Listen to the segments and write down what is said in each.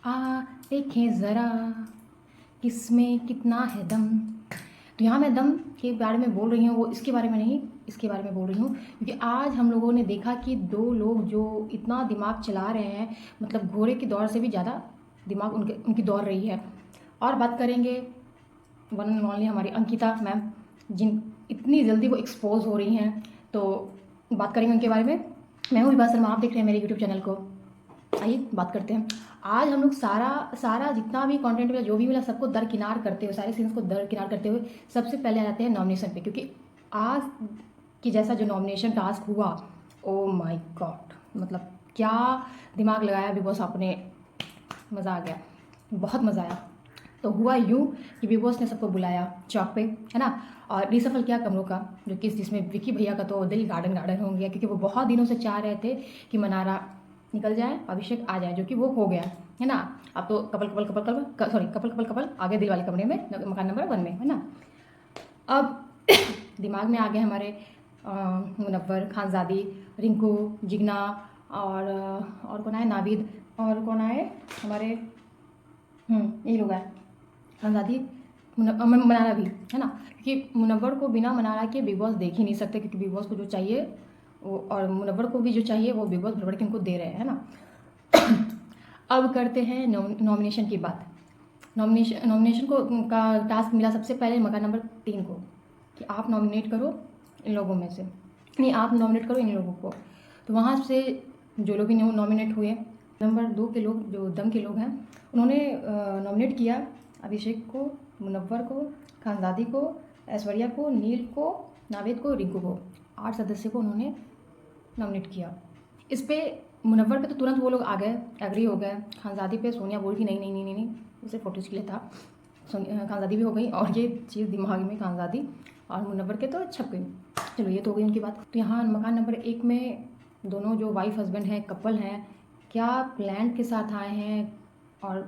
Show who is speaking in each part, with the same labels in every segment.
Speaker 1: देखें ज़रा किसमें कितना है दम। तो यहाँ मैं दम के बारे में बोल रही हूँ, वो इसके बारे में नहीं, इसके बारे में बोल रही हूँ क्योंकि आज हम लोगों ने देखा कि दो लोग जो इतना दिमाग चला रहे हैं, मतलब घोड़े की दौड़ से भी ज़्यादा दिमाग उनकी दौड़ रही है। और बात करेंगे वन एंड ओनली हमारी अंकिता मैम, जिन इतनी जल्दी वो एक्सपोज हो रही हैं, तो बात करेंगे उनके बारे में। मैं हूँ विभा शर्मा, आप देख रहे हैं मेरे यूट्यूब चैनल को। आइए बात करते हैं। आज हम लोग सारा जितना भी कंटेंट मिला, जो भी मिला, सबको दरकिनार करते हुए, सारे सीन्स को दरकिनार करते हुए सबसे पहले आ जाते हैं नॉमिनेशन पे, क्योंकि आज की जैसा जो नॉमिनेशन टास्क हुआ, ओ माय गॉड, मतलब क्या दिमाग लगाया बिग बॉस आपने, मज़ा आ गया, बहुत मज़ा आया। तो हुआ यूँ कि बिग बॉस ने सबको बुलाया चौक पे, है ना, और रिसफल किया कमरों का, जो कि जिसमें विकी भैया का तो दिल गार्डन गार्डन हो गया, क्योंकि वो बहुत दिनों से चाह रहे थे कि मनारा निकल जाए, अभिषेक आ जाए, जो कि वो हो गया, है ना। अब तो couple couple couple couple sorry couple couple couple आ गए दिल वाले कमरे में, मकान नंबर 1 में, है ना। अब दिमाग में आ गए हमारे मुनव्वर, खानज़ादी, रिंकू, जिगना, और कौन आए, नाविद, और कौन आए हमारे, यही लोग आए, खानज़ादी, मनारा भी, है ना, क्योंकि मुनव्वर को बिना मनारा के बिग बॉस देख ही नहीं सकते, क्योंकि बिग बॉस को जो चाहिए वो, और मुनव्वर को भी जो चाहिए वो बिग बॉस भरभर के उनको दे रहे हैं, है ना। अब करते हैं नॉमिनेशन की बात। नॉमिनेशन को का टास्क मिला सबसे पहले मकान नंबर 3 को, कि आप नॉमिनेट करो इन लोगों में से, नहीं आप नॉमिनेट करो इन लोगों को। तो वहाँ से जो लोग भी नॉमिनेट हुए, नंबर 2 के लोग, जो दम के लोग हैं, उन्होंने नॉमिनेट किया अभिषेक को, मुनव्वर को, खानज़ादी को, ऐश्वर्या को, नील को, नावेद को, रिंकू को, 8 सदस्य को उन्होंने नॉमिनेट किया। इस पे मुनव्वर पे तो तुरंत वो लोग आ गए, एग्री हो गए। खानज़ादी पे सोनिया बोली थी नहीं नहीं नहीं नहीं नहीं, उसे फोटोज के लिए था, खानज़ादी भी हो गई, और ये चीज़ दिमाग में खानज़ादी और मुनव्वर के तो छप गई। चलो ये तो हो गई उनकी बात। तो यहाँ मकान नंबर 1 में दोनों जो वाइफ हस्बैंड हैं, कपल हैं, क्या प्लान के साथ आए हैं और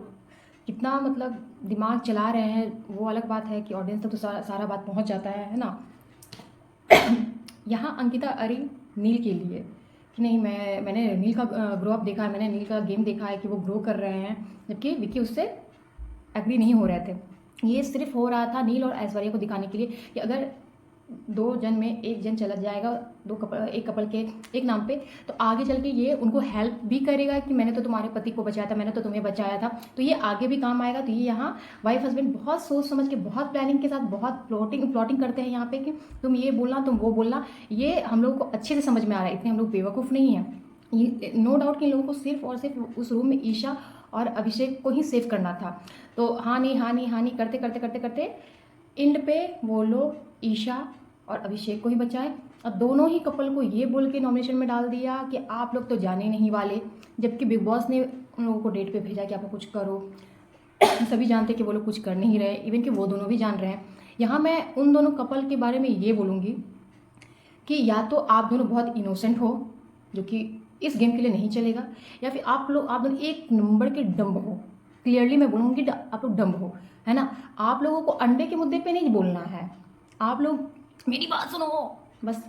Speaker 1: कितना मतलब दिमाग चला रहे हैं, वो अलग बात है कि ऑडियंस तक तो सारा बात पहुंच जाता है ना। यहाँ अंकिता अरी नील के लिए कि नहीं, मैंने नील का ग्रो अप देखा है, मैंने नील का गेम देखा है कि वो ग्रो कर रहे हैं, जबकि विकी उससे एग्री नहीं हो रहे थे। ये सिर्फ हो रहा था नील और ऐश्वर्या को दिखाने के लिए कि अगर 2 जन में 1 जन चला जाएगा, एक कपल के एक नाम पे, तो आगे चल के ये उनको हेल्प भी करेगा कि मैंने तो तुम्हारे पति को बचाया था, मैंने तो तुम्हें बचाया था, तो ये आगे भी काम आएगा। तो ये यहाँ वाइफ हस्बैंड बहुत सोच समझ के, बहुत प्लानिंग के साथ, बहुत प्लॉटिंग करते हैं यहाँ पे कि तुम ये बोलना, तुम वो बोलना। ये हम लोगों को अच्छे से समझ में आ रहा है, इतने हम लोग बेवकूफ़ नहीं हैं। ये नो डाउट कि इन लोगों को सिर्फ और सिर्फ उस रूम में ईशा और अभिषेक को ही सेव करना था। तो हाँ नहीं करते करते करते करते एंड पे वो लोग ईशा और अभिषेक को ही बचाए, और दोनों ही कपल को ये बोल के नॉमिनेशन में डाल दिया कि आप लोग तो जाने नहीं वाले, जबकि बिग बॉस ने उन लोगों को डेट पे भेजा कि आप कुछ करो। सभी जानते कि वो लोग कुछ कर नहीं रहे, इवन कि वो दोनों भी जान रहे हैं। यहाँ मैं उन दोनों कपल के बारे में ये बोलूँगी कि या तो आप दोनों बहुत इनोसेंट हो, जो कि इस गेम के लिए नहीं चलेगा, या फिर आप दोनों एक नंबर के डम्ब हो। क्लियरली मैं बोलूँगी आप लोग डम्ब हो, है ना। आप लोगों को अंडे के मुद्दे पे नहीं बोलना है, आप लोग मेरी बात सुनो, बस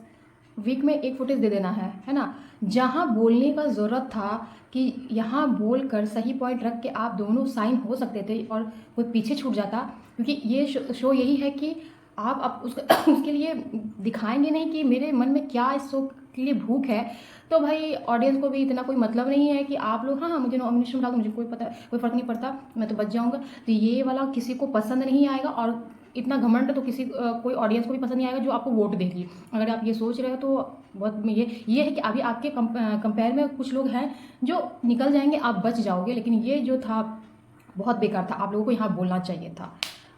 Speaker 1: वीक में 1 फुटेज दे देना है ना। जहाँ बोलने का ज़रूरत था कि यहाँ बोल कर सही पॉइंट रख के आप दोनों साइन हो सकते थे और कोई पीछे छूट जाता, क्योंकि ये शो यही है कि आप उसके लिए दिखाएंगे नहीं कि मेरे मन में क्या इस शो के लिए भूख है। तो भाई ऑडियंस को भी इतना कोई मतलब नहीं है कि आप लोग हाँ मुझे नॉमिनेशन डाल दो, मुझे कोई फ़र्क नहीं पड़ता, मैं तो बच जाऊँगा। तो ये वाला किसी को पसंद नहीं आएगा, और इतना घमंड तो कोई ऑडियंस को भी पसंद नहीं आएगा जो आपको वोट देगी। अगर आप ये सोच रहे हो तो बहुत ये है कि अभी आपके कंपेयर में कुछ लोग हैं जो निकल जाएंगे, आप बच जाओगे। लेकिन ये जो था बहुत बेकार था, आप लोगों को यहाँ बोलना चाहिए था,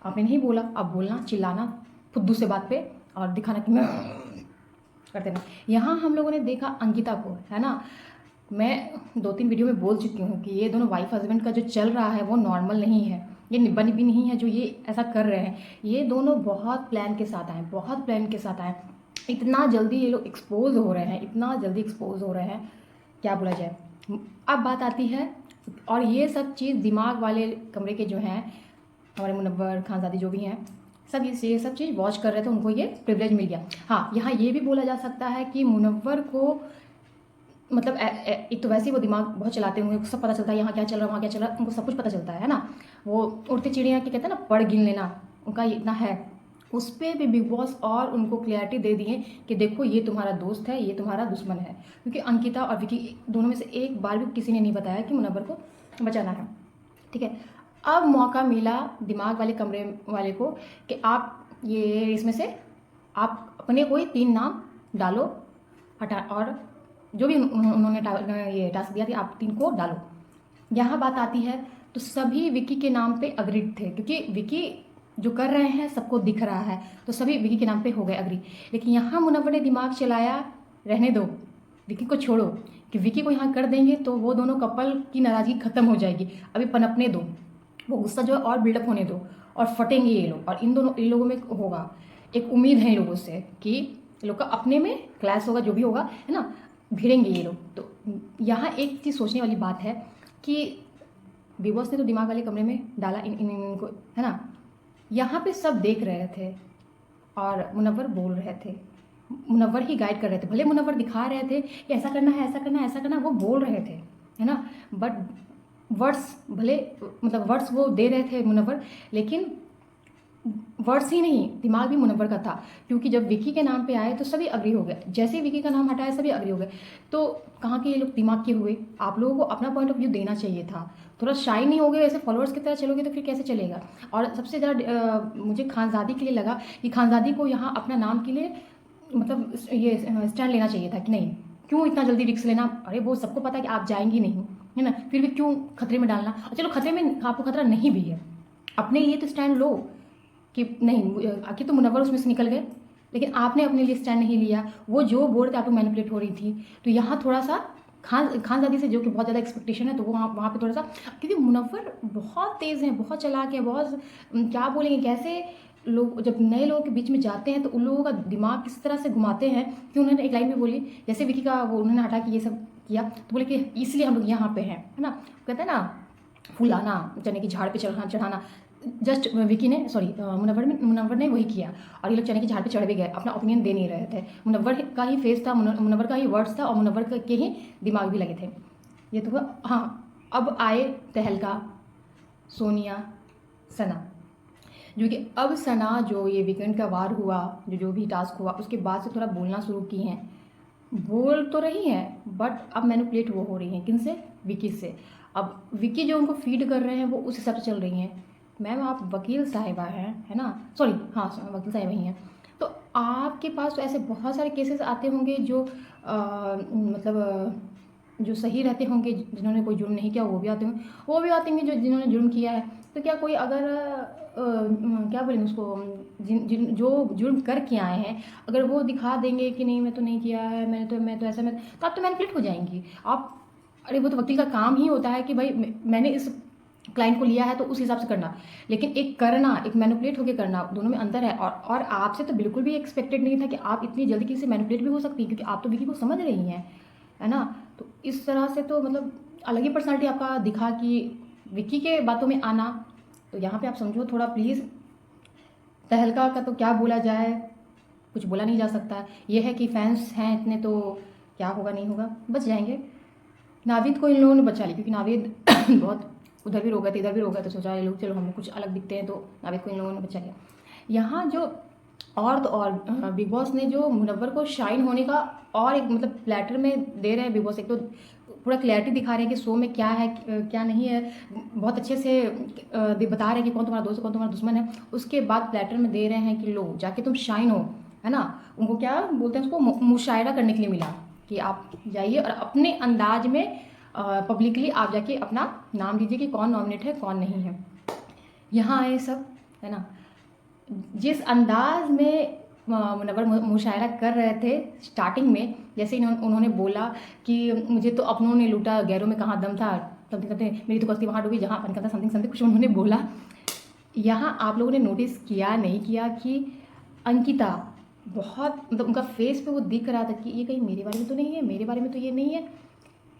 Speaker 1: आपने नहीं बोला। अब बोलना, चिल्लाना फुद्दू से बात पे और दिखाना कि मैं करते ना। यहाँ हम लोगों ने देखा अंकिता को, है ना, मैं 2-3 वीडियो में बोल चुकी हूँ कि ये दोनों वाइफ हस्बैंड का जो चल रहा है वो नॉर्मल नहीं है, ये निब्बा निब्बी नहीं है जो ये ऐसा कर रहे हैं। ये दोनों बहुत प्लान के साथ आए, बहुत प्लान के साथ आए। इतना जल्दी ये लोग एक्सपोज हो रहे हैं, इतना जल्दी एक्सपोज हो रहे हैं, क्या बोला जाए। अब बात आती है, और ये सब चीज़ दिमाग वाले कमरे के जो हैं, हमारे मुनव्वर, खानज़ादी जो भी हैं, सब ये सब चीज़ वॉच कर रहे थे, उनको ये प्रिविलेज मिल गया। हाँ, यहाँ ये भी बोला जा सकता है कि मुनव्वर को मतलब एक तो वैसे ही वो दिमाग बहुत चलाते होंगे, सब पता चलता है यहाँ क्या चल रहा है वहाँ क्या चल रहा है, उनको सब कुछ पता चलता है ना। वो उड़ती चिड़िया की कहते हैं ना, पढ़ गिन लेना, उनका इतना है। उस पर भी बिग बॉस और उनको क्लैरिटी दे दिए कि देखो ये तुम्हारा दोस्त है, ये तुम्हारा दुश्मन है। क्योंकि अंकिता और विकी दोनों में से एक बार भी किसी ने नहीं बताया कि मुनव्वर को बचाना है, ठीक है। अब मौका मिला दिमाग वाले कमरे वाले को कि आप ये इसमें से आप अपने कोई 3 नाम डालो, हटा, और जो भी उन्होंने ये टास्क दिया था आप 3 को डालो। यहाँ बात आती है तो सभी विकी के नाम पे अग्रीड थे, क्योंकि विकी जो कर रहे हैं सबको दिख रहा है, तो सभी विकी के नाम पे हो गए अग्री। लेकिन यहाँ मुनव्वर ने दिमाग चलाया, रहने दो, विकी को छोड़ो, कि विकी को यहाँ कर देंगे तो वो दोनों कपल की नाराज़गी खत्म हो जाएगी, अभी पनपने दो, वो गुस्सा जो है और बिल्डअप होने दो, और फटेंगे ये लोग, और इन लोगों में होगा एक उम्मीद है इन लोगों से कि ये लोग का अपने में क्लैश होगा, जो भी होगा है ना, भिड़ेंगे ये लोग। तो यहाँ एक चीज़ सोचने वाली बात है कि बिग बॉस ने तो दिमाग वाले कमरे में डाला इनको, है ना। यहाँ पे सब देख रहे थे और मुनव्वर बोल रहे थे, मुनव्वर ही गाइड कर रहे थे। भले मुनव्वर दिखा रहे थे कि ऐसा करना है, ऐसा करना है, ऐसा करना, वो बोल रहे थे, है ना। बट वर्ड्स भले, मतलब वर्ड्स वो दे रहे थे मुनव्वर, लेकिन वर्ड्स ही नहीं, दिमाग भी मुनव्वर का था। क्योंकि जब विकी के नाम पे आए तो सभी अग्री हो गए, जैसे ही विकी का नाम हटाया सभी अग्री हो गए। तो कहाँ के ये लोग दिमाग के हुए? आप लोगों को अपना पॉइंट ऑफ व्यू देना चाहिए था। थोड़ा शाई नहीं हो गए, ऐसे फॉलोअर्स की तरह चलोगे तो फिर कैसे चलेगा। और सबसे ज़्यादा मुझे खानज़ादी के लिए लगा कि खानज़ादी को यहाँ अपना नाम के लिए मतलब ये स्टैंड लेना चाहिए था कि नहीं, क्यों इतना जल्दी रिस्क लेना। अरे वो सबको पता है कि आप जाएंगी नहीं, है ना, फिर भी क्यों खतरे में डालना। और चलो खतरे में आपको खतरा नहीं भी है, अपने लिए तो स्टैंड लो कि नहीं, आखिर तो मुनव्वर उसमें से निकल गए, लेकिन आपने अपने लिए स्टैंड नहीं लिया। वो जो बोल रहे थे आप लोग मैनिपुलेट हो रही थी। तो यहाँ थोड़ा सा खानज़ादी से जो कि बहुत ज़्यादा एक्सपेक्टेशन है, तो वो वहाँ पे थोड़ा सा, क्योंकि मुनव्वर बहुत तेज़ हैं, बहुत चालाक हैं, बहुत क्या बोलेंगे, कैसे लोग जब नए लोगों के बीच में जाते हैं तो उन लोगों का दिमाग किस तरह से घुमाते हैं। कि उन्होंने एक लाइन में बोली, जैसे विकी का वो उन्होंने हटा के ये सब किया, तो बोले कि इसलिए हम लोग यहाँ पे हैं, है ना। कहते हैं ना, फुलाना, चने की झाड़ पे चढ़ाना। जस्ट विकी ने, सॉरी, मुनव्वर ने वही किया, और ये लोग चने की झाड़ पे चढ़ भी गए, अपना ओपिनियन दे नहीं रहे थे। मुनव्वर का ही फेस था, मुनव्वर का ही वर्ड्स था, और मुनव्वर के ही दिमाग भी लगे थे। ये तो हुआ। हाँ, अब आए तहलका, सोनिया, सना, जो कि अब सना जो ये वीकेंड का वार हुआ, जो भी टास्क हुआ, उसके बाद से थोड़ा बोलना शुरू की हैं। बोल तो रही हैं, बट अब मैनिपुलेट वो हो रही हैं, किनसे? विकी से। अब विकी जो उनको फीड कर रहे हैं वो उस हिसाब से चल रही हैं। मैम आप वकील साहिबा हैं, है ना, सॉरी, हाँ वकील साहिबा ही हैं। तो आपके पास तो ऐसे बहुत सारे केसेस आते होंगे जो मतलब जो सही रहते होंगे, जिन्होंने कोई जुर्म नहीं किया वो भी आते होंगे, वो भी आते होंगे जो जिन्होंने जुर्म किया है। तो क्या कोई अगर क्या बोलेंगे उसको, जो जुर्म करके आए हैं, अगर वो दिखा देंगे कि नहीं मैं तो नहीं किया है, मैं तो ऐसा, मैं तो आप तो मैनिपुलेट हो जाएंगी आप। अरे वो तो वकील का काम ही होता है कि भाई मैंने इस क्लाइंट को लिया है तो उस हिसाब से करना। लेकिन एक करना, एक मैनिपुलेट होकर करना, दोनों में अंतर है। और आपसे तो बिल्कुल भी एक्सपेक्टेड नहीं था कि आप इतनी जल्दी किसी से मैनिपुलेट भी हो सकती हैं, क्योंकि आप तो विकी को समझ रही हैं, है ना। तो इस तरह से तो मतलब अलग ही पर्सनालिटी आपका दिखा कि विकी के बातों में आना। तो यहाँ पे आप समझो थोड़ा प्लीज़। तहलका का तो क्या बोला जाए, कुछ बोला नहीं जा सकता। ये है कि फैंस हैं इतने, तो क्या होगा नहीं होगा, बच जाएंगे। नाविद को इन लोगों ने बचा ली, क्योंकि नाविद बहुत उधर भी रो गए थे, इधर भी रो गए, तो सोचा ये लोग चलो हम कुछ अलग दिखते हैं, तो नाविद को इन लोगों ने बचा लिया। यहाँ जो और तो और बिग बॉस ने जो मुनव्वर को शाइन होने का और एक मतलब प्लेटर में दे रहे हैं बिग बॉस। एक तो पूरा क्लैरिटी दिखा रहे हैं कि शो में क्या है क्या नहीं है, बहुत अच्छे से बता रहे हैं कि कौन तुम्हारा दोस्त है कौन तुम्हारा दुश्मन है। उसके बाद प्लेटर में दे रहे हैं कि लो जाके तुम शाइन हो, है ना। उनको क्या बोलते हैं, उसको मुशायरा करने के लिए मिला कि आप जाइए और अपने अंदाज में पब्लिकली आप जाके अपना नाम दीजिए कि कौन नॉमिनेट है कौन नहीं है। यहाँ आए सब, है ना। जिस अंदाज में मुनव्वर मुशायरा कर रहे थे स्टार्टिंग में, जैसे उन्होंने बोला कि मुझे तो अपनों ने लूटा, गैरों में कहाँ दम था, तब कहते मेरी तो कश्ती वहाँ डूबी जहाँ पानी का था, समथिंग समथिंग कुछ उन्होंने बोला। यहाँ आप लोगों ने नोटिस किया नहीं किया कि अंकिता बहुत मतलब उनका फेस पे वो दिख रहा था कि ये कहीं मेरे बारे में तो नहीं है, मेरे बारे में तो ये नहीं है।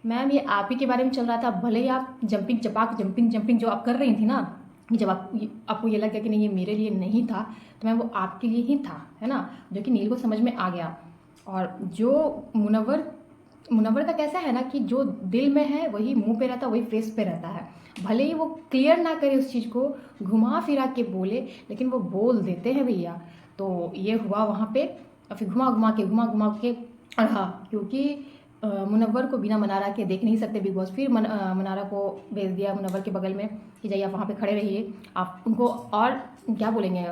Speaker 1: मैम ये आप ही के बारे में चल रहा था, भले ही आप जंपिंग चपाक जंपिंग जो आप कर रही थी ना, जब आपको ये लग गया कि नहीं ये मेरे लिए नहीं था, तो मैम वो आपके लिए ही था, है ना, जो कि नील को समझ में आ गया। और जो मुनव्वर मुनव्वर का कैसा है ना कि जो दिल में है वही मुंह पे रहता है, वही फेस पे रहता है। भले ही वो क्लियर ना करे उस चीज़ को, घुमा फिरा के बोले, लेकिन वो बोल देते हैं भैया। तो ये हुआ वहाँ पे, और फिर घुमा घुमा के रहा, क्योंकि मुनव्वर को बिना मनारा के देख नहीं सकते बिग बॉस। फिर मनारा को भेज दिया मुनव्वर के बगल में कि जाइए आप वहाँ पे खड़े रहिए, आप उनको और क्या बोलेंगे,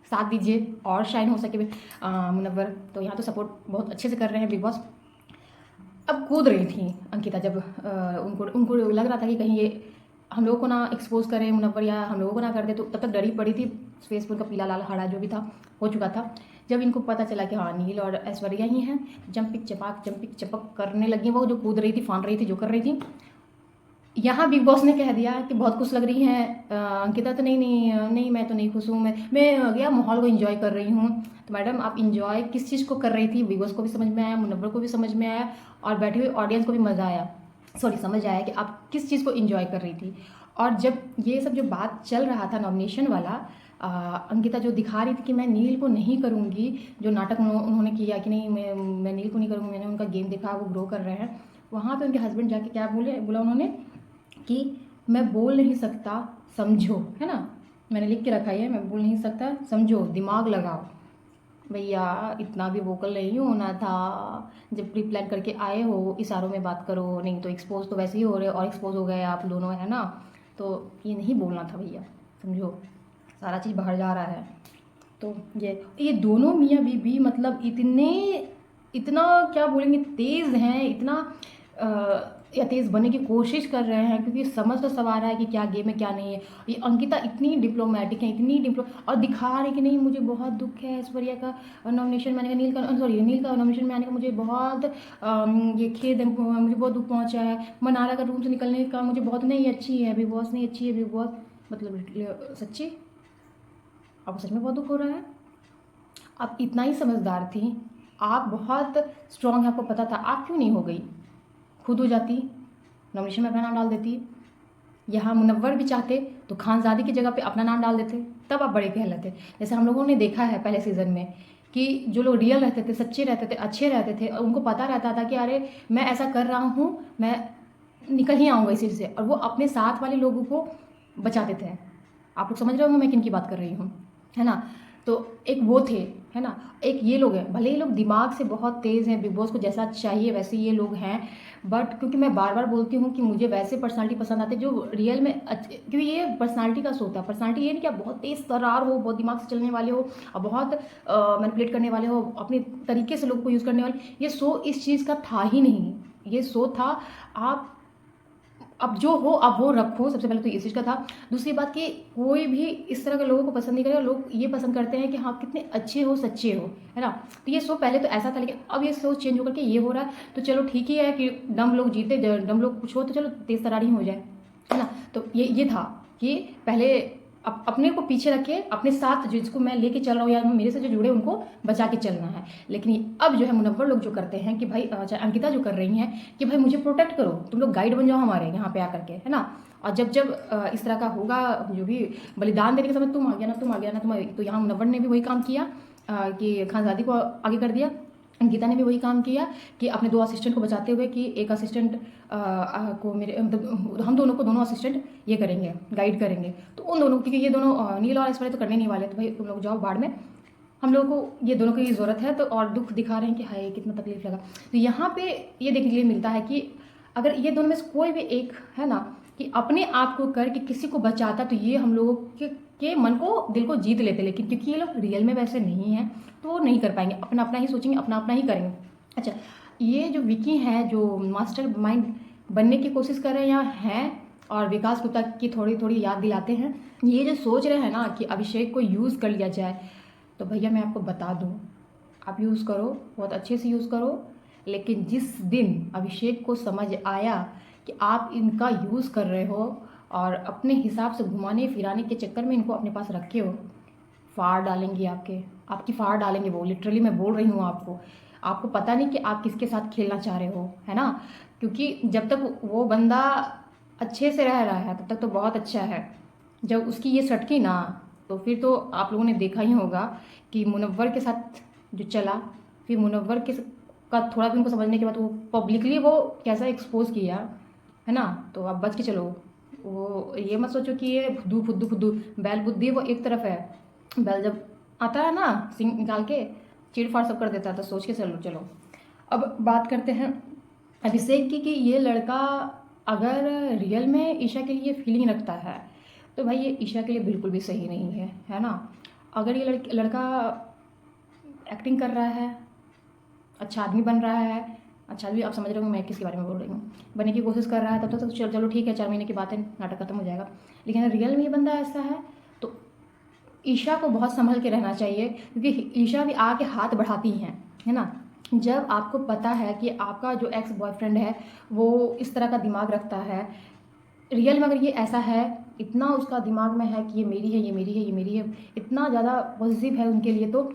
Speaker 1: साथ दीजिए और शाइन हो सके मुनव्वर। तो यहाँ तो सपोर्ट बहुत अच्छे से कर रहे हैं बिग बॉस। अब कूद रही थी अंकिता, जब उनको उनको लग रहा था कि कहीं ये हम लोगों को ना एक्सपोज करें मुनव्वर, या हम लोगों को ना कर दे, तो तब तक डरी पड़ी थी। फेसबुक का पीला लाल हरा जो भी था हो चुका था। जब इनको पता चला कि हाँ नील और ऐश्वर्या ही हैं, जंपिक चपक करने लगी वो, जो कूद रही थी, फान रही थी, जो कर रही थी। यहाँ बिग बॉस ने कह दिया कि बहुत खुश लग रही हैं अंकिता, तो नहीं मैं तो नहीं खुश हूँ, मैं गया माहौल को एंजॉय कर रही हूँ। तो मैडम आप इंजॉय किस चीज़ को कर रही थी, बिग बॉस को भी समझ में आया, मुनव्वर को भी समझ में आया, और बैठे हुए ऑडियंस को भी मज़ा आया, सॉरी समझ आया कि आप किस चीज़ को इंजॉय कर रही थी। और जब ये सब जो बात चल रहा था नॉमिनेशन वाला, अंकिता जो दिखा रही थी कि मैं नील को नहीं करूँगी, जो नाटक उन्होंने किया कि नहीं मैं नील को नहीं करूँगी, मैंने उनका गेम देखा, वो ग्रो कर रहे हैं, वहाँ पे उनके हस्बैंड जाके क्या बोला उन्होंने कि मैं बोल नहीं सकता, समझो, है ना, मैंने लिख के रखा है, मैं बोल नहीं सकता, समझो, दिमाग लगाओ। भैया इतना भी वोकल नहीं होना था, जब प्री प्लान करके आए हो इशारों में बात करो, नहीं तो एक्सपोज तो वैसे ही हो रहे और एक्सपोज हो गए आप दोनों, है ना। तो ये नहीं बोलना था भैया, समझो, सारा चीज़ बाहर जा रहा है। तो ये दोनों मियाँ बीवी मतलब इतना क्या बोलेंगे, तेज़ हैं, इतना या तेज़ बनने की कोशिश कर रहे हैं, क्योंकि समझ तो सब आ रहा है कि क्या गेम है क्या नहीं है। ये अंकिता इतनी डिप्लोमेटिक है, और दिखा रही कि नहीं मुझे बहुत दुख है ऐश्वर्या का नॉमिनेशन में आने का, नील का नॉमिनेशन में आने का मुझे बहुत ये खेद है, मुझे बहुत दुख पहुंचा है, मनारा का रूम से निकलने का मुझे बहुत, नहीं अच्छी है बिग बॉस, नहीं अच्छी है बिग बॉस, मतलब सच्ची आपको सच में बहुत दुख हो रहा है। आप इतना ही समझदार थी, आप बहुत स्ट्रांग है, आपको पता था, आप क्यों नहीं हो गई, खुद हो जाती, नॉमिनेशन में अपना नाम डाल देती। यहाँ मुनव्वर भी चाहते तो खानजादी की जगह पे अपना नाम डाल देते, तब आप बड़े कहलाते। जैसे हम लोगों ने देखा है पहले सीज़न में कि जो लोग रियल रहते थे, सच्चे रहते थे, अच्छे रहते थे, उनको पता रहता था कि अरे मैं ऐसा कर रहा हूँ, मैं निकल ही आऊँगा इसी से, और वो अपने साथ वाले लोगों को बचाते थे। आप लोग समझ रहे होंगे मैं किन की बात कर रही हूँ, है ना। तो एक वो थे, है ना, एक ये लोग हैं, भले ही लोग दिमाग से बहुत तेज़ हैं, बिग बॉस को जैसा चाहिए वैसे ये लोग हैं, बट क्योंकि मैं बार बार बोलती हूँ कि मुझे वैसे पर्सनालिटी पसंद आते जो रियल में क्योंकि ये पर्सनालिटी का शो होता है। पर्सनालिटी ये नहीं कि आप बहुत तेज़ तर्रार हो, बहुत दिमाग से चलने वाले हो, और बहुत मैनिपुलेट करने वाले हो, अपने तरीके से लोग को यूज़ करने वाले। ये शो इस चीज़ का था ही नहीं, ये शो था आप अब जो हो आप वो रखो, सबसे पहले तो ये चीज़ का था। दूसरी बात कि कोई भी इस तरह के लोगों को पसंद नहीं करेगा, लोग ये पसंद करते हैं कि हाँ कितने अच्छे हो, सच्चे हो, है ना। तो ये शो पहले तो ऐसा था, लेकिन अब ये शो चेंज होकर के ये हो रहा है, तो चलो ठीक ही है कि डम लोग जीते, डम लोग कुछ हो तो चलो तेज़ तरारी हो जाए, है ना। तो ये था कि पहले अपने को पीछे रखे, अपने साथ जिसको मैं लेके चल रहा हूँ या मेरे से जो जुड़े उनको बचा के चलना है। लेकिन अब जो है मुनव्वर लोग जो करते हैं कि भाई अंकिता जो कर रही हैं कि भाई मुझे प्रोटेक्ट करो, तुम लोग गाइड बन जाओ हमारे यहाँ पे आकर के, है ना। और जब इस तरह का होगा, जो भी बलिदान देने के समय तुम आ गया ना, तो यहाँ मुनव्वर ने भी वही काम किया कि खानजादी को आगे कर दिया। गीता ने भी वही काम किया कि अपने 2 असिस्टेंट को बचाते हुए कि एक असिस्टेंट को मेरे मतलब हम दोनों को, दोनों असिस्टेंट ये करेंगे, गाइड करेंगे। तो उन दोनों, क्योंकि ये दोनों नील और ऐश्वर्या तो करने नहीं वाले, तो भाई तुम लोग जाओ बाढ़ में, हम लोगों को ये दोनों की ज़रूरत है। तो और दुख दिखा रहे हैं कि हाय कितना तकलीफ लगा। तो यहाँ पे ये देखने के लिए मिलता है कि अगर ये दोनों में से कोई भी एक है ना कि अपने आप को करके किसी को बचाता, तो ये हम लोगों के मन को, दिल को जीत लेते। लेकिन क्योंकि ये लोग रियल में वैसे नहीं हैं, तो वो नहीं कर पाएंगे, अपना अपना ही सोचेंगे, अपना अपना ही करेंगे। अच्छा, ये जो विकी हैं जो मास्टर माइंड बनने की कोशिश कर रहे हैं और विकास गुप्ता की थोड़ी थोड़ी याद दिलाते हैं, ये जो सोच रहे हैं ना कि अभिषेक को यूज़ कर लिया जाए, तो भैया मैं आपको बता दूँ, आप यूज़ करो, बहुत अच्छे से यूज़ करो, लेकिन जिस दिन अभिषेक को समझ आया कि आप इनका यूज़ कर रहे हो और अपने हिसाब से घुमाने फिराने के चक्कर में इनको अपने पास रखे हो, फाड़ डालेंगे आपकी फाड़ डालेंगे वो, लिटरली मैं बोल रही हूँ आपको पता नहीं कि आप किसके साथ खेलना चाह रहे हो, है ना। क्योंकि जब तक वो बंदा अच्छे से रह रहा है तब तक तो बहुत अच्छा है, जब उसकी ये सटकी ना, तो फिर तो आप लोगों ने देखा ही होगा कि मुनव्वर के साथ जो चला, फिर मुनव्वर के का थोड़ा भी उनको समझने के बाद वो पब्लिकली वो कैसा एक्सपोज किया है ना। तो आप बच के चलो। वो ये मत सोचो कि ये फुद्दू फुद्दू फुद्दू बैल बुद्धि वो एक तरफ है। बैल जब आता है ना सिंग निकाल के चीड़ फाड़ सब कर देता है, तो सोच के चलो चलो। अब बात करते हैं अभिषेक की कि ये लड़का अगर रियल में ईशा के लिए फीलिंग रखता है तो भाई ये ईशा के लिए बिल्कुल भी सही नहीं है ना। अगर ये लड़का एक्टिंग कर रहा है, अच्छा आदमी बन रहा है, अच्छा आदमी, आप समझ रहे हो मैं किसके बारे में बोल रही हूँ, बनने की कोशिश कर रहा है, तब तो चलो ठीक है, 4 महीने की बात है, नाटक खत्म हो जाएगा। लेकिन अगर रियल में ये बंदा ऐसा है तो ईशा को बहुत संभल के रहना चाहिए, क्योंकि ईशा भी आके हाथ बढ़ाती हैं, है ना। जब आपको पता है कि आपका जो एक्स बॉयफ्रेंड है वो इस तरह का दिमाग रखता है, रियल में अगर ये ऐसा है, इतना उसका दिमाग में है कि ये मेरी है, ये मेरी है, ये मेरी है, इतना ज़्यादा पॉजिटिव है उनके लिए, तो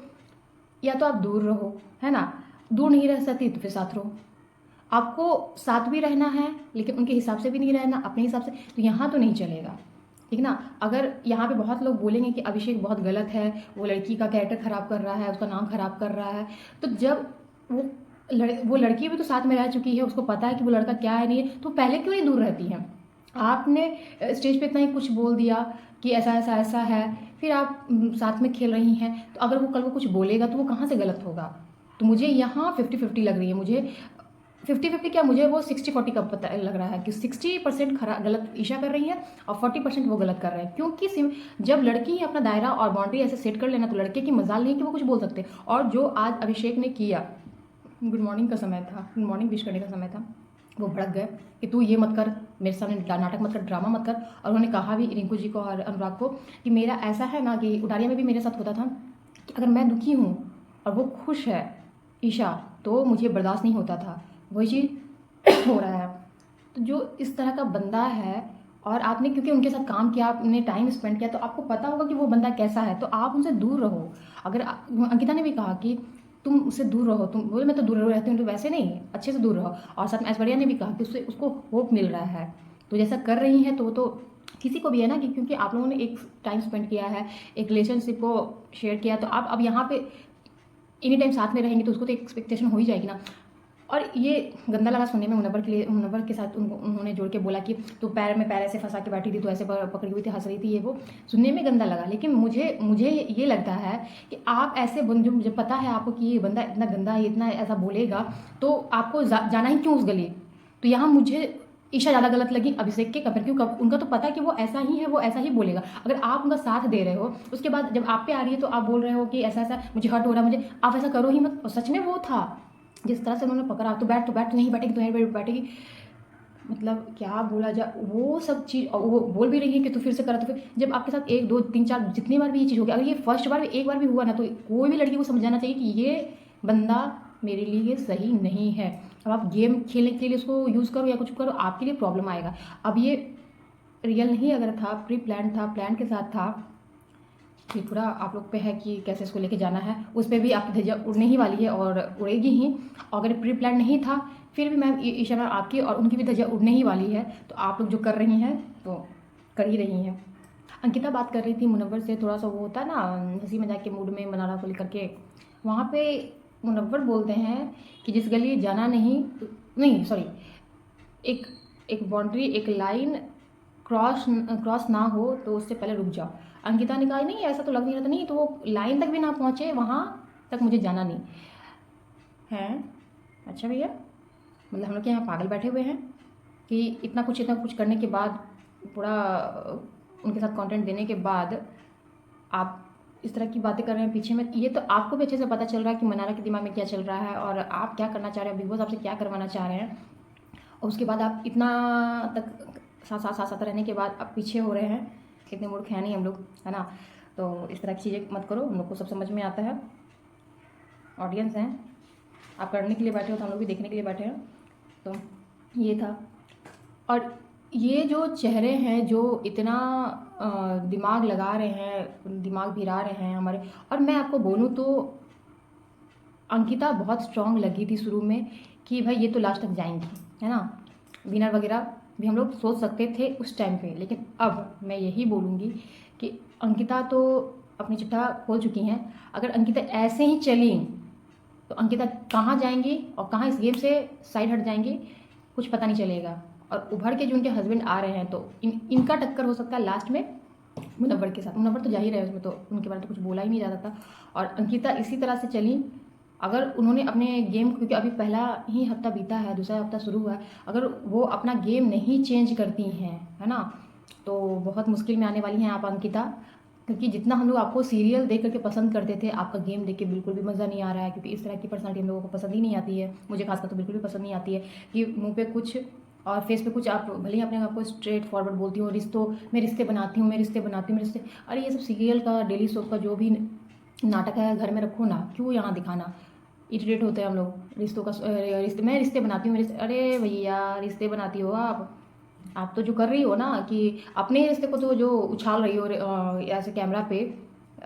Speaker 1: या तो आप दूर रहो, है ना। दूर नहीं रह सकती तो फिर साथ रहो। आपको साथ भी रहना है लेकिन उनके हिसाब से भी नहीं रहना, अपने हिसाब से, तो यहाँ तो नहीं चलेगा, ठीक ना। अगर यहाँ पे बहुत लोग बोलेंगे कि अभिषेक बहुत गलत है, वो लड़की का कैरेक्टर ख़राब कर रहा है, उसका नाम ख़राब कर रहा है, तो जब वो लड़की भी तो साथ में रह चुकी है, उसको पता है कि वो लड़का क्या है नहीं है, तो पहले क्यों नहीं दूर रहती हैं। आपने स्टेज पे इतना ही कुछ बोल दिया कि ऐसा ऐसा ऐसा है, फिर आप साथ में खेल रही हैं, तो अगर वो कल को कुछ बोलेगा तो वो कहाँ से गलत होगा। तो मुझे यहाँ 50-50 लग रही है, मुझे 50-50 क्या, मुझे वो 60-40 का पता लग रहा है कि 60% गलत ईशा कर रही है और 40% वो गलत कर रहे हैं। क्योंकि जब लड़की अपना दायरा और बाउंड्री ऐसे सेट कर लेना तो लड़के की मजाल नहीं कि वो कुछ बोल सकते। और जो आज अभिषेक ने किया, गुड मॉर्निंग का समय था, गुड मॉर्निंग विश करने का समय था, वो भड़क गए कि तू ये मत कर, मेरे सामने नाटक मत कर, ड्रामा मत कर। और उन्होंने कहा भी रिंकू जी को और अनुराग को कि मेरा ऐसा है ना कि उडारिया में भी मेरे साथ होता था कि अगर मैं दुखी हूँ और वो खुश है ईशा, तो मुझे बर्दाश्त नहीं होता था, वही चीज़ हो रहा है। तो जो इस तरह का बंदा है और आपने क्योंकि उनके साथ काम किया, आपने टाइम स्पेंड किया, तो आपको पता होगा कि वो बंदा कैसा है, तो आप उनसे दूर रहो। अगर अंकिता ने भी कहा कि तुम उससे दूर रहो, तुम बोले मैं तो दूर रहती हूँ, तो वैसे नहीं, अच्छे से दूर रहो। और साथ में ऐश्वर्या ने भी कहा कि उससे उसको होप मिल रहा है, तो जैसा कर रही हैं तो वो तो किसी को भी है ना कि क्योंकि आप लोगों ने एक टाइम स्पेंड किया है, एक रिलेशनशिप को शेयर किया, तो आप अब यहाँ पे एनी टाइम साथ में रहेंगे तो उसको तो एक्सपेक्टेशन हो ही जाएगी ना। और ये गंदा लगा सुनने में मुनव्वर के साथ उन्होंने जोड़ के बोला कि तू पैर में पैर ऐसे फंसा के बैठी थी, तो ऐसे पकड़ी हुई थी, हंस रही थी, ये वो सुनने में गंदा लगा। लेकिन मुझे ये लगता है कि आप ऐसे जो मुझे पता है आपको कि ये बंदा इतना गंदा है, इतना ऐसा बोलेगा, तो आपको जाना ही क्यों उस गली। तो यहाँ मुझे ईशा ज़्यादा गलत लगी अभिषेक के कंपेयर, क्यों, उनका तो पता है कि वो ऐसा ही है, वो ऐसा ही बोलेगा। अगर आप उनका साथ दे रहे हो, उसके बाद जब आप पे आ रही है तो आप बोल रहे हो कि ऐसा ऐसा मुझे हर्ट हो रहा है, मुझे, आप ऐसा करो ही मत। और सच में वो था, जिस तरह से उन्होंने पकड़ा, तो बैठ तो नहीं बैठेगी, तो नहीं बैठेगी, मतलब क्या बोला जा, वो सब चीज़। और वो बोल भी रही है कि तू फिर से करा, तो फिर जब आपके साथ 1 2 3 4 जितनी बार भी ये चीज़ होगी, अगर ये फर्स्ट बार भी एक बार भी हुआ ना, तो कोई भी लड़की को समझाना चाहिए कि ये बंदा मेरे लिए सही नहीं है। अब आप गेम खेलने के लिए उसको यूज़ करो या कुछ करो, आपके लिए प्रॉब्लम आएगा। अब ये रियल नहीं अगर था, प्री प्लान था, प्लान के साथ था, कि पूरा आप लोग पे है कि कैसे इसको लेके जाना है, उस पर भी आपकी धज्जियाँ उड़ने ही वाली है और उड़ेगी ही। अगर प्री प्लान नहीं था फिर भी मैम ईशा मैम आपकी और उनकी भी धज्जियाँ उड़ने ही वाली है, तो आप लोग जो कर रही हैं तो कर ही रही हैं। अंकिता बात कर रही थी मुनव्वर से, थोड़ा सा वो होता है ना हंसी मजाक के मूड में मनाना को लेकर के, वहाँ पे मुनव्वर बोलते हैं कि जिस गली जाना नहीं सॉरी, एक एक बाउंड्री, एक लाइन क्रॉस ना हो तो उससे पहले रुक जाओ। अंकिता ने कहा नहीं ऐसा तो लग नहीं रहा था, नहीं तो वो लाइन तक भी ना पहुँचे, वहाँ तक मुझे जाना नहीं है। अच्छा भैया, मतलब हम लोग के यहाँ पागल बैठे हुए हैं कि इतना कुछ करने के बाद, पूरा उनके साथ कंटेंट देने के बाद आप इस तरह की बातें कर रहे हैं पीछे में। ये तो आपको भी अच्छे से पता चल रहा है कि मनारा के दिमाग में क्या चल रहा है और आप क्या करना चाह रहे हैं, बिग बॉस आपसे क्या करवाना चाह रहे हैं, और उसके बाद आप इतना तक साथ रहने के बाद आप पीछे हो रहे हैं। इतने मूर्ख हैं नहीं हम लोग, है ना। तो इस तरह की चीज़ें मत करो, हम लोग को सब समझ में आता है। ऑडियंस हैं, आप करने के लिए बैठे हो तो हम लोग भी देखने के लिए बैठे हैं। तो ये था। और ये जो चेहरे हैं जो इतना दिमाग लगा रहे हैं, दिमाग भिरा रहे हैं हमारे, और मैं आपको बोलूँ तो अंकिता बहुत स्ट्रांग लगी थी शुरू में कि भाई ये तो लास्ट तक जाएंगी, है ना, विनर वगैरह भी हम लोग सोच सकते थे उस टाइम पे। लेकिन अब मैं यही बोलूँगी कि अंकिता तो अपनी चिट्ठा खोल चुकी हैं। अगर अंकिता ऐसे ही चली तो अंकिता कहाँ जाएंगी और कहाँ इस गेम से साइड हट जाएंगी कुछ पता नहीं चलेगा। और उभर के जो उनके हस्बैंड आ रहे हैं तो इनका टक्कर हो सकता है लास्ट में मुनव्वर के साथ। मुनव्वर तो जा ही रहे उसमें, तो उनके बारे में तो कुछ बोला ही नहीं जाता था। और अंकिता इसी तरह से चली। अगर उन्होंने अपने गेम, क्योंकि अभी पहला ही हफ्ता बीता है, दूसरा हफ्ता शुरू हुआ है, अगर वो अपना गेम नहीं चेंज करती हैं, है ना, तो बहुत मुश्किल में आने वाली हैं आप अंकिता। क्योंकि जितना हम लोग आपको सीरियल देख करके पसंद करते थे, आपका गेम देख के बिल्कुल भी मज़ा नहीं आ रहा है। क्योंकि इस तरह की पर्सनालिटी हम लोगों को पसंद ही नहीं आती है, मुझे खासकर तो बिल्कुल भी पसंद नहीं आती है कि मुंह पे कुछ और फेस पे कुछ। आप भले ही अपने आप को स्ट्रेट फॉरवर्ड बोलती हूँ, रिश्तों मैं रिश्ते बनाती हूँ, मैं रिश्ते बनाती हूँ, मैं रिश्ते। अरे ये सब सीरियल का, डेली सोप का जो भी नाटक है घर में रखो ना, क्यों यहाँ दिखाना। इरिटेट होते हैं हम लोग रिश्तों का। रिश्ते मैं रिश्ते बनाती हूँ, अरे भैया रिश्ते बनाती हो आप तो जो कर रही हो ना कि अपने रिश्ते को तो जो उछाल रही हो ऐसे कैमरा पे,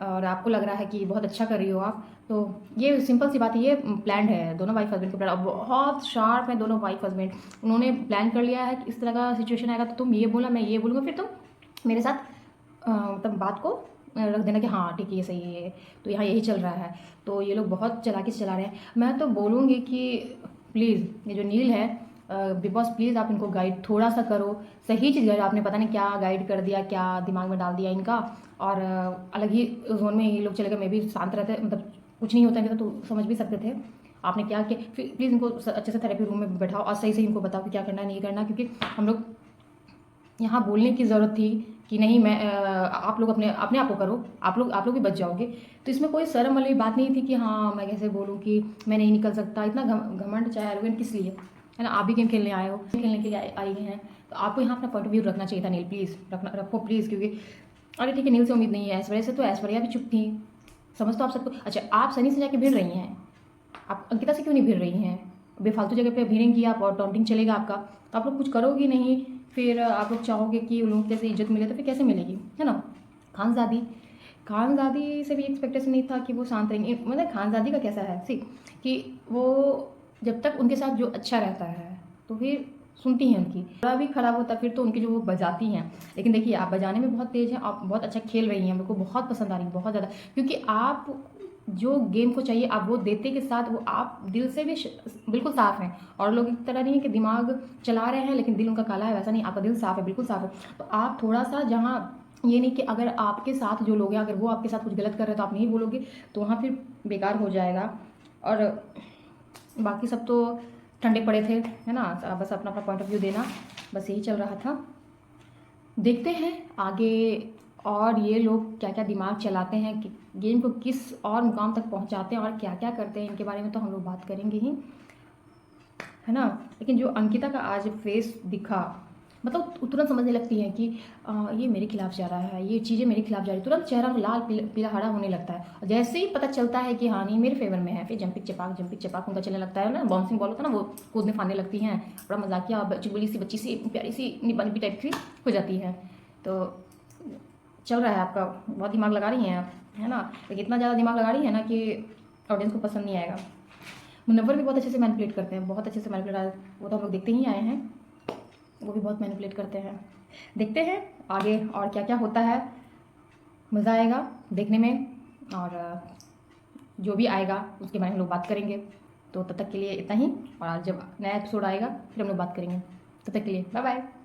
Speaker 1: और आपको लग रहा है कि बहुत अच्छा कर रही हो आप। तो ये सिंपल सी बात है, ये प्लान है दोनों वाइफ हस्बैंड का प्लान। बहुत शार्प है दोनों वाइफ हस्बैंड। उन्होंने प्लान कर लिया है कि इस तरह का सिचुएशन आएगा तो तुम ये बोला, मैं ये बोलूँगा, फिर तुम मेरे साथ मतलब बात को रख देना कि हाँ ठीक है ये सही है, तो यहाँ यही चल रहा है। तो ये लोग बहुत चालाकी से चला रहे हैं। मैं तो बोलूँगी कि प्लीज़ ये जो नील है, बिग बॉस प्लीज़ आप इनको गाइड थोड़ा सा करो। सही चीज़ है, आपने पता नहीं क्या गाइड कर दिया, क्या दिमाग में डाल दिया इनका। और अलग ही जोन में ये लोग चले गए। मैं भी शांत रहते, मतलब कुछ नहीं होता इनका तो समझ भी सकते थे आपने क्या किया। फिर प्लीज़ इनको अच्छे से थेरेपी रूम में बैठाओ और सही से इनको बताओ कि क्या करना है नहीं करना। क्योंकि हम लोग यहाँ बोलने की ज़रूरत थी कि नहीं मैं आप लोग अपने अपने आप को करो, आप लोग भी बच जाओगे। तो इसमें कोई शर्म वाली बात नहीं थी कि हाँ मैं कैसे बोलूँ कि मैं नहीं निकल सकता। इतना घमंड चाहे एरोगेंट किस लिए, है ना। आप भी गेम खेलने आए हो, खेलने के लिए आई हैं, तो आपको यहाँ अपना पॉइंट ऑफ व्यू रखना चाहिए था। नील प्लीज़ रखो प्लीज़। क्योंकि अरे ठीक है नील से उम्मीद नहीं है, ऐश्वर्या से तो ऐश्वर्या भी चुप थी, समझ तो आप सबको। अच्छा आप सनी से जाके भिड़ रही हैं, आप अंकिता से क्यों नहीं भिड़ रही हैं। बेफालतू जगह पे भिड़ेंगी आप और टॉन्टिंग चलेगा आपका, तो आप लोग कुछ करोगी नहीं। फिर आप लोग चाहोगे कि उन लोगों को जैसे इज्जत मिले, तो फिर कैसे मिलेगी, है ना। खानजादी खानजादी से भी एक्सपेक्टेशन नहीं था कि वो शांत रहेंगी। मतलब खानजादी का कैसा है सी कि वो जब तक उनके साथ जो अच्छा रहता है तो फिर सुनती हैं उनकी। थोड़ा भी खराब होता फिर तो उनकी जो वो बजाती हैं। लेकिन देखिए आप बजाने में बहुत तेज़ हैं, आप बहुत अच्छा खेल रही हैं, मेरे को बहुत पसंद आ रही है बहुत ज़्यादा। क्योंकि आप जो गेम को चाहिए आप वो देते के साथ वो आप दिल से भी बिल्कुल साफ़ हैं। और लोग एक तरह नहीं है कि दिमाग चला रहे हैं लेकिन दिल उनका काला है, वैसा नहीं, आपका दिल साफ़ है, बिल्कुल साफ़ है। तो आप थोड़ा सा जहाँ ये नहीं कि अगर आपके साथ जो लोग हैं अगर वो आपके साथ कुछ गलत कर रहे हैं तो आप नहीं बोलोगे, तो वहाँ फिर बेकार हो जाएगा। और बाकी सब तो ठंडे पड़े थे, है ना। बस अपना अपना पॉइंट ऑफ व्यू देना, बस यही चल रहा था। देखते हैं आगे और ये लोग क्या क्या दिमाग चलाते हैं कि गेम को किस और मुकाम तक पहुंचाते हैं और क्या क्या करते हैं, इनके बारे में तो हम लोग बात करेंगे ही, है ना। लेकिन जो अंकिता का आज फेस दिखा, मतलब तुरंत समझने लगती है कि ये मेरे खिलाफ जा रहा है, ये चीज़ें मेरे खिलाफ जा रही है, तुरंत चेहरा लाल पीला हरा होने लगता है। और जैसे ही पता चलता है कि हाँ नहीं मेरे फेवर में है, फिर जंपिक चपाक उनका चलने लगता है ना। बाउंसिंग बॉल होता है ना, वो कूदने फांदने लगती हैं, बड़ा मजाकिया चुलबुली सी बच्ची सी प्यारी सी निब्बा टाइप की हो जाती है। तो चल रहा है आपका, बहुत दिमाग लगा रही हैं आप, है ना। लेकिन इतना ज़्यादा दिमाग लगा रही है ना कि ऑडियंस को पसंद नहीं आएगा। मुनव्वर भी बहुत अच्छे से मैनिपुलेट करते हैं, बहुत अच्छे से मैनिपुलेट, वो तो हम लोग देखते ही आए हैं, वो भी बहुत मैनिपुलेट करते हैं। देखते हैं आगे और क्या क्या होता है, मज़ा आएगा देखने में। और जो भी आएगा उसके बारे में हम लोग बात करेंगे। तो तब तक के लिए इतना ही, और जब नया एपिसोड आएगा फिर हम लोग बात करेंगे। तब तक के लिए बाय बाय।